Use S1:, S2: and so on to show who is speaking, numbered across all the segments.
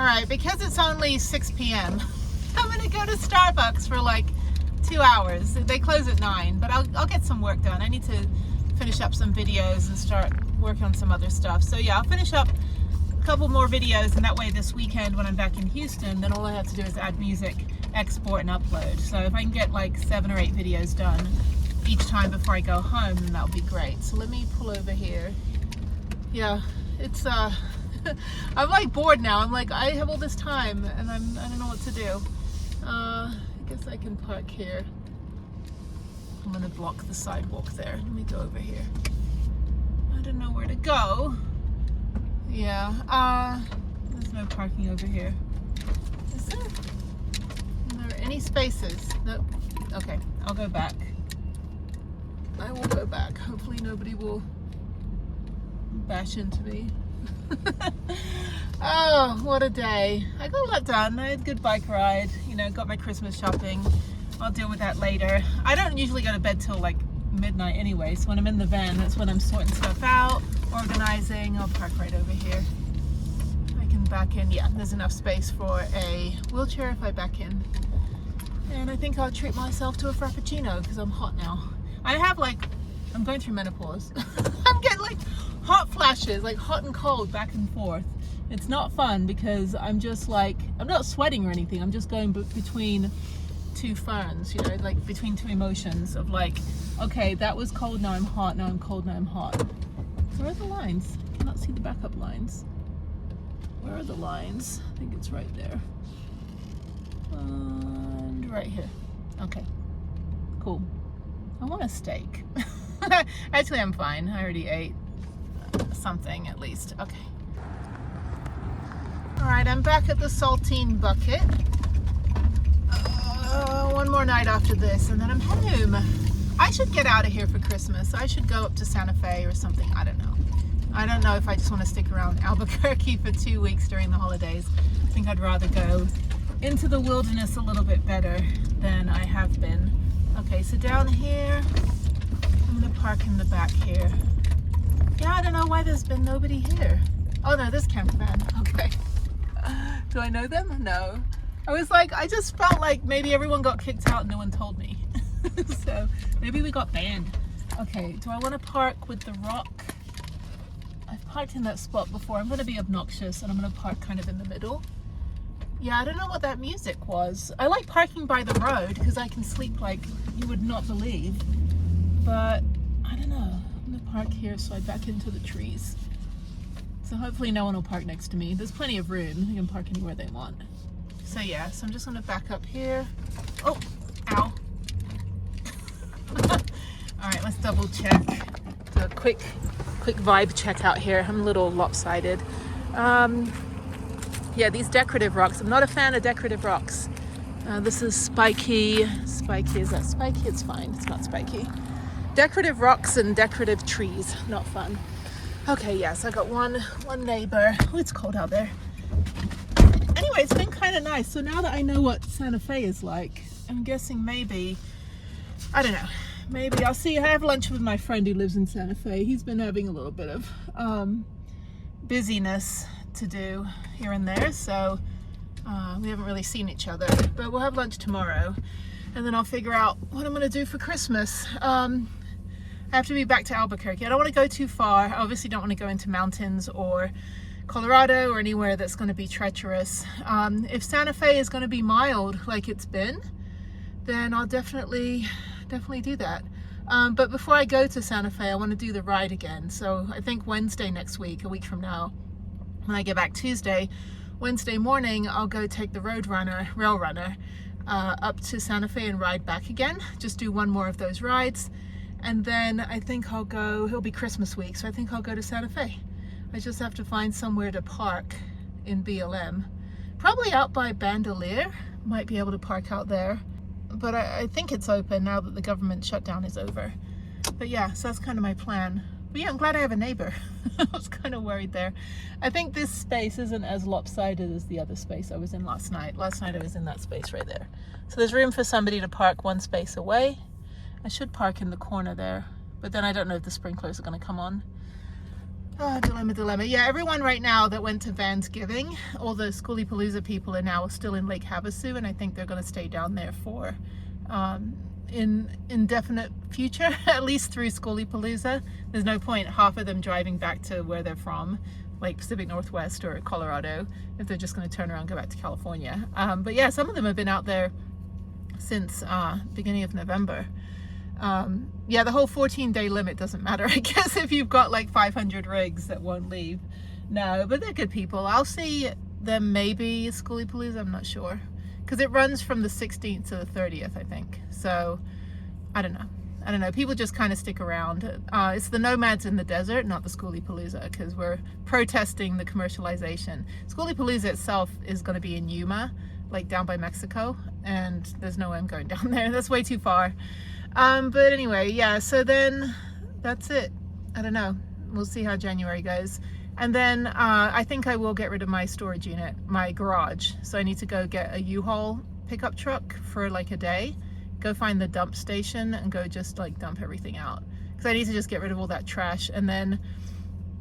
S1: right, because it's only 6 p.m. I'm gonna go to Starbucks for like 2 hours. They close at 9, but I'll get some work done. I need to finish up some videos and start working on some other stuff. So yeah, I'll finish up a couple more videos, and that way this weekend when I'm back in Houston, then all I have to do is add music, export, and upload. So if I can get like 7 or 8 videos done each time before I go home, then that'll be great. So let me pull over here. Yeah, it's I'm like bored now. I'm like, I have all this time and I don't know what to do. I guess I can park here. I'm gonna block the sidewalk there. Let me go over here. I don't know where to go. Yeah, there's no parking over here. Is there? Are there any spaces? Nope. Okay, I'll go back. I will go back. Hopefully nobody will bash into me. Oh, what a day. I got a lot done. I had a good bike ride, you know, got my Christmas shopping. I'll deal with that later. I don't usually go to bed till like midnight anyway, so when I'm in the van, that's when I'm sorting stuff out, organizing. I'll park right over here. I can back in. Yeah, there's enough space for a wheelchair if I back in. And I think I'll treat myself to a Frappuccino because I'm hot now. I'm going through menopause. I'm getting like hot flashes, like hot and cold back and forth. It's not fun because I'm just like, I'm not sweating or anything. I'm just going between two ferns, you know, like between two emotions of like, okay, that was cold, now I'm hot, now I'm cold, now I'm hot. Where are the lines? I cannot see the backup lines. Where are the lines? I think it's right there. And right here. Okay, cool. I want a steak. Actually, I'm fine. I already ate something at least. Okay. All right, I'm back at the saltine bucket. One more night after this, and then I'm home. I should get out of here for Christmas. I should go up to Santa Fe or something. I don't know. I don't know if I just want to stick around Albuquerque for 2 weeks during the holidays. I think I'd rather go into the wilderness a little bit better than I have been. Okay, so down here, I'm gonna park in the back here. Yeah, I don't know why there's been nobody here. Oh no, this camper van. Okay. Do I know them? No. I was like, I just felt like maybe everyone got kicked out and no one told me. So maybe we got banned. Okay, do I want to park with the rock? I've parked in that spot before. I'm going to be obnoxious and I'm going to park kind of in the middle. Yeah, I don't know what that music was. I like parking by the road because I can sleep like you would not believe. But I don't know. I'm going to park here so I back into the trees. So hopefully no one will park next to me. There's plenty of room. They can park anywhere they want. So yeah, so I'm just going to back up here. Oh, ow. All right, let's double check. Do a quick vibe check out here. I'm a little lopsided. Yeah, these decorative rocks. I'm not a fan of decorative rocks. This is spiky. Spiky, is that spiky? It's fine, it's not spiky. Decorative rocks and decorative trees, not fun. Okay, yes, I got one neighbor. Oh, it's cold out there. Anyway, it's been kind of nice. So now that I know what Santa Fe is like, I'm guessing maybe, I don't know, maybe I'll see. I have lunch with my friend who lives in Santa Fe. He's been having a little bit of busyness to do here and there, so we haven't really seen each other, but we'll have lunch tomorrow and then I'll figure out what I'm gonna do for Christmas. I have to be back to Albuquerque. I don't want to go too far. I obviously don't want to go into mountains or Colorado or anywhere that's going to be treacherous. If Santa Fe is going to be mild like it's been, then I'll definitely do that. But before I go to Santa Fe, I want to do the ride again. So I think Wednesday next week, a week from now, when I get back Tuesday, Wednesday morning, I'll go take the rail runner up to Santa Fe and ride back again. Just do one more of those rides. And then I think I'll go, it'll be Christmas week, so I think I'll go to Santa Fe. I just have to find somewhere to park in BLM. Probably out by Bandelier, might be able to park out there. But I think it's open now that the government shutdown is over. But yeah, so that's kind of my plan. But yeah, I'm glad I have a neighbor. I was kind of worried there. I think this space isn't as lopsided as the other space I was in last night. Last night I was in that space right there. So there's room for somebody to park one space away. I should park in the corner there, but then I don't know if the sprinklers are going to come on. Oh, dilemma. Yeah, everyone right now that went to Vansgiving, all the Schoolypalooza people are now still in Lake Havasu, and I think they're going to stay down there for in indefinite future, at least through Schoolypalooza. There's no point half of them driving back to where they're from, like Pacific Northwest or Colorado, if they're just going to turn around and go back to California. But yeah, some of them have been out there since beginning of November. Yeah, the whole 14-day limit doesn't matter, I guess, if you've got like 500 rigs that won't leave. No, but they're good people. I'll see them maybe Schoolypalooza, I'm not sure, because it runs from the 16th to the 30th, I think. So I don't know, people just kind of stick around. It's the nomads in the desert, not the Schoolypalooza, because we're protesting the commercialization. Schoolypalooza itself is going to be in Yuma, like down by Mexico, and there's no way I'm going down there. That's way too far. But anyway, yeah, so then that's it. I don't know. We'll see how January goes. And then I think I will get rid of my storage unit, my garage. So I need to go get a U-Haul pickup truck for like a day, go find the dump station and go just like dump everything out. Because I need to just get rid of all that trash. And then,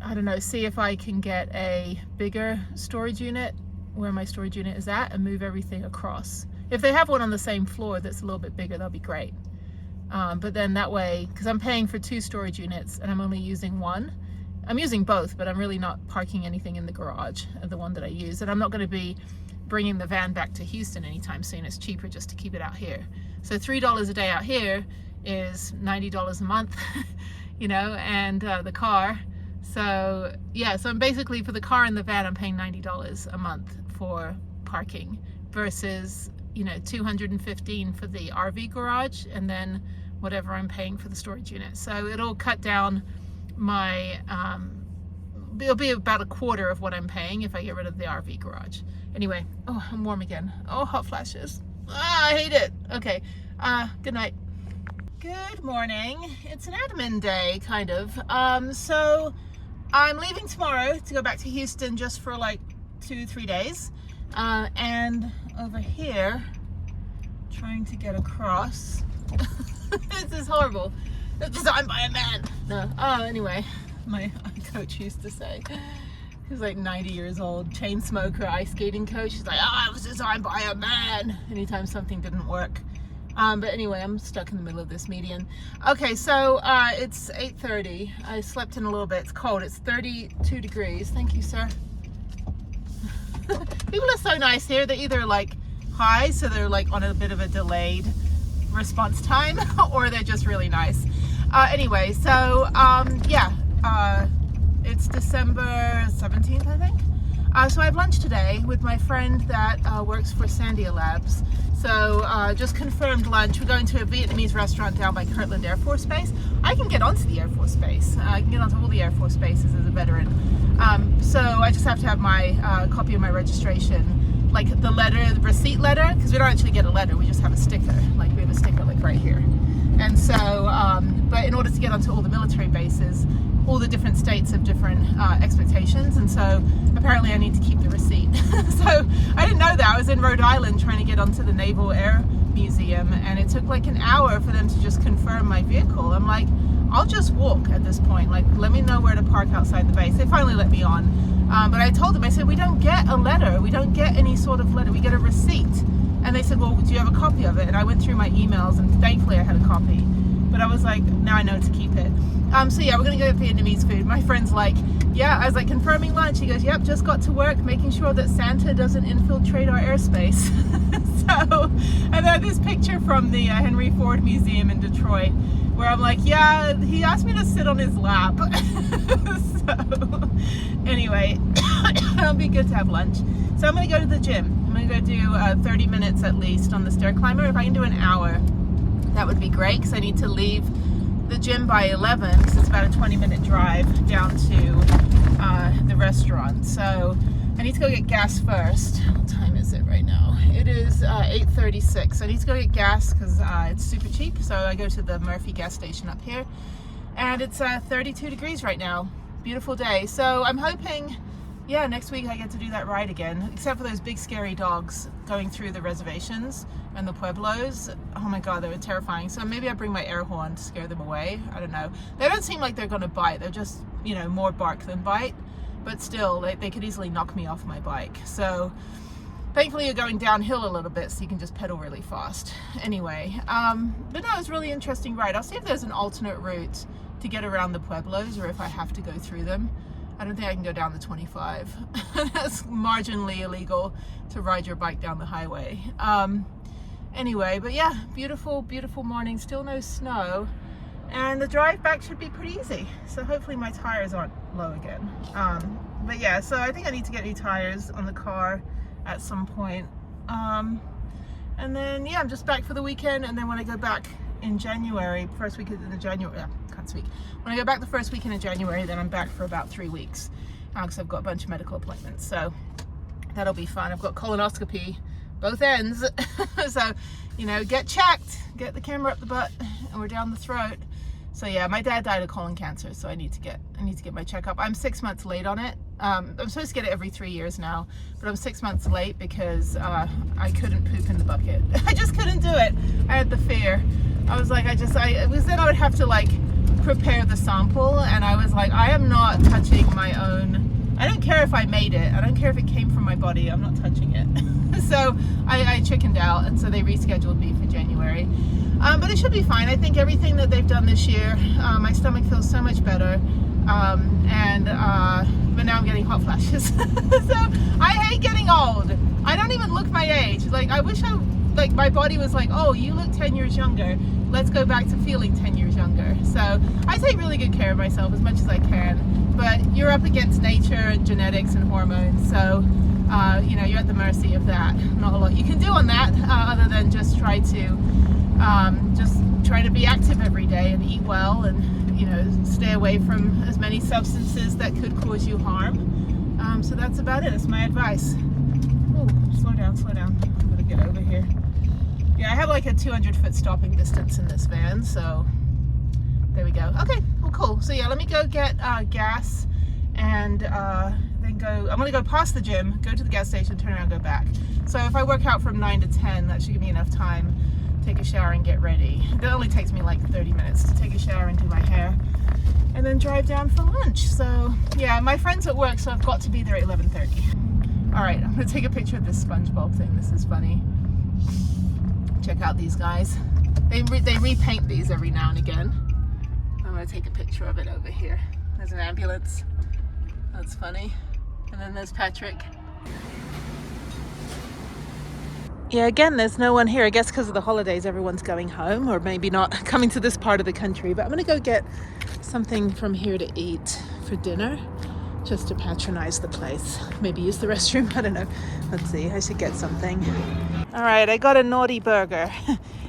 S1: I don't know, see if I can get a bigger storage unit where my storage unit is at and move everything across. If they have one on the same floor that's a little bit bigger, that'll be great. But then that way, because I'm paying for 2 storage units and I'm only using one. I'm using both, but I'm really not parking anything in the garage, the one that I use. And I'm not going to be bringing the van back to Houston anytime soon. It's cheaper just to keep it out here. So $3 a day out here is $90 a month, you know, and the car. So yeah, so I'm basically, for the car and the van, I'm paying $90 a month for parking versus, you know, $215 for the RV garage, and then whatever I'm paying for the storage unit. So it'll cut down my, it'll be about a quarter of what I'm paying if I get rid of the RV garage. Anyway, oh, I'm warm again. Oh, hot flashes. Ah, I hate it. Okay, good night. Good morning. It's an admin day, kind of. So I'm leaving tomorrow to go back to Houston just for like 2-3 days. And over here, trying to get across. This is horrible. It's designed by a man. No. Oh, anyway, my coach used to say, he was like 90 years old, chain smoker, ice skating coach. He's like, oh, it was designed by a man. Anytime something didn't work. But anyway, I'm stuck in the middle of this median. Okay, so it's 8:30. I slept in a little bit. It's cold. It's 32 degrees. Thank you, sir. People are so nice here. They're either like high, so they're like on a bit of a delayed response time, or they're just really nice. Anyway, so yeah, it's December 17th, I think. So I have lunch today with my friend that works for Sandia Labs. So just confirmed lunch. We're going to a Vietnamese restaurant down by Kirtland Air Force Base. I can get onto the Air Force Base. I can get onto all the Air Force bases as a veteran. So I just have to have my copy of my registration, like the letter, the receipt letter, because we don't actually get a letter. We just have a sticker. Like we have a sticker like right here. And so, but in order to get onto all the military bases, all the different states have different expectations, and so apparently I need to keep the receipt. So I didn't know that. I was in Rhode Island trying to get onto the Naval Air Museum, and it took like an hour for them to just confirm my vehicle. I'm like, I'll just walk at this point. Like, let me know where to park outside the base. They finally let me on. But I told them, I said, we don't get a letter. We don't get any sort of letter. We get a receipt. And they said, well, do you have a copy of it? And I went through my emails, and thankfully I had a copy. But I was like, now I know to keep it. So yeah, we're gonna go get Vietnamese food. My friend's like, yeah, I was like, confirming lunch. He goes, yep, just got to work, making sure that Santa doesn't infiltrate our airspace. So, and then this picture from the Henry Ford Museum in Detroit, where I'm like, yeah, he asked me to sit on his lap. So, anyway, it'll be good to have lunch. So I'm gonna go to the gym. I'm gonna go do 30 minutes at least on the stair climber. If I can do an hour, that would be great, because I need to leave the gym by 11, because it's about a 20-minute drive down to the restaurant. So I need to go get gas first. What time is it right now? It is 8:36. I need to go get gas because it's super cheap. So I go to the Murphy gas station up here, and it's 32 degrees right now. Beautiful day. So I'm hoping yeah, next week I get to do that ride again, except for those big scary dogs going through the reservations and the pueblos. Oh my god, they were terrifying. So maybe I bring my air horn to scare them away. I don't know. They don't seem like they're gonna bite. They're just, you know, more bark than bite, but still they could easily knock me off my bike. So thankfully you're going downhill a little bit, so you can just pedal really fast. Anyway, but no, it was a really interesting ride. I'll see if there's an alternate route to get around the pueblos, or if I have to go through them. I don't think I can go down the 25. That's marginally illegal to ride your bike down the highway. Anyway, but yeah, beautiful, beautiful morning. Still no snow. And the drive back should be pretty easy. So hopefully my tires aren't low again. But yeah, so I think I need to get new tires on the car at some point. And then, yeah, I'm just back for the weekend. And then when I go back in January, first week in January, can't speak. When I go back the first weekend in January, then I'm back for about 3 weeks because I've got a bunch of medical appointments. So that'll be fun. I've got colonoscopy, both ends. So, you know, get checked, get the camera up the butt or down the throat. So yeah, my dad died of colon cancer, so I need to get my checkup. I'm 6 months late on it. I'm supposed to get it every 3 years now, but I'm 6 months late because I couldn't poop in the bucket. I just couldn't do it. I had the fear. I was like, it was then I would have to like prepare the sample, and I was like, I am not touching my own. I don't care if I made it. I don't care if it came from my body. I'm not touching it. So I chickened out, and so they rescheduled me for January. But it should be fine. I think everything that they've done this year, my stomach feels so much better. But now I'm getting hot flashes. So I hate getting old. I don't even look my age. Like, I wish like my body was like, oh, you look 10 years younger. Let's go back to feeling 10 years younger. So I take really good care of myself as much as I can. But you're up against nature and genetics and hormones. So, you know, you're at the mercy of that. Not a lot you can do on that other than just try to be active every day and eat well, and, you know, stay away from as many substances that could cause you harm. So that's about it. That's my advice. Oh, slow down, slow down. I'm gonna get over here. Yeah, I have like a 200-foot stopping distance in this van, so there we go. Okay, well, cool. So yeah, let me go get gas, and then go. I'm gonna go past the gym, go to the gas station, turn around, go back. So if I work out from 9 to 10, that should give me enough time to take a shower and get ready. It only takes me like 30 minutes to take a shower and do my hair, and then drive down for lunch. So yeah, my friend's at work, so I've got to be there at 11:30. All right, I'm gonna take a picture of this SpongeBob thing. This is funny. Check out these guys. They repaint these every now and again. I'm gonna take a picture of it over here. There's an ambulance. That's funny. And then there's Patrick. Yeah, again, there's no one here. I guess because of the holidays, everyone's going home, or maybe not coming to this part of the country. But I'm gonna go get something from here to eat for dinner, just to patronize the place. Maybe use the restroom, I don't know. Let's see, I should get something. All right, I got a naughty burger.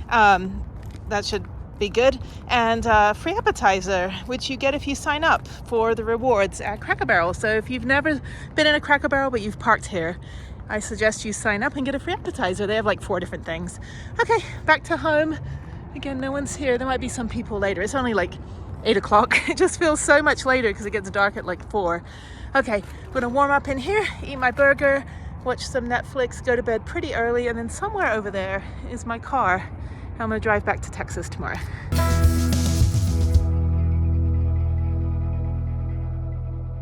S1: That should be good. And free appetizer, which you get if you sign up for the rewards at Cracker Barrel. So if you've never been in a Cracker Barrel, but you've parked here, I suggest you sign up and get a free appetizer. They have like 4 different things. Okay, back to home. Again, no one's here. There might be some people later. It's only like 8 o'clock. It just feels so much later because it gets dark at like 4. Okay, I'm gonna warm up in here, eat my burger, watch some Netflix, go to bed pretty early, and then somewhere over there is my car. I'm gonna drive back to Texas tomorrow.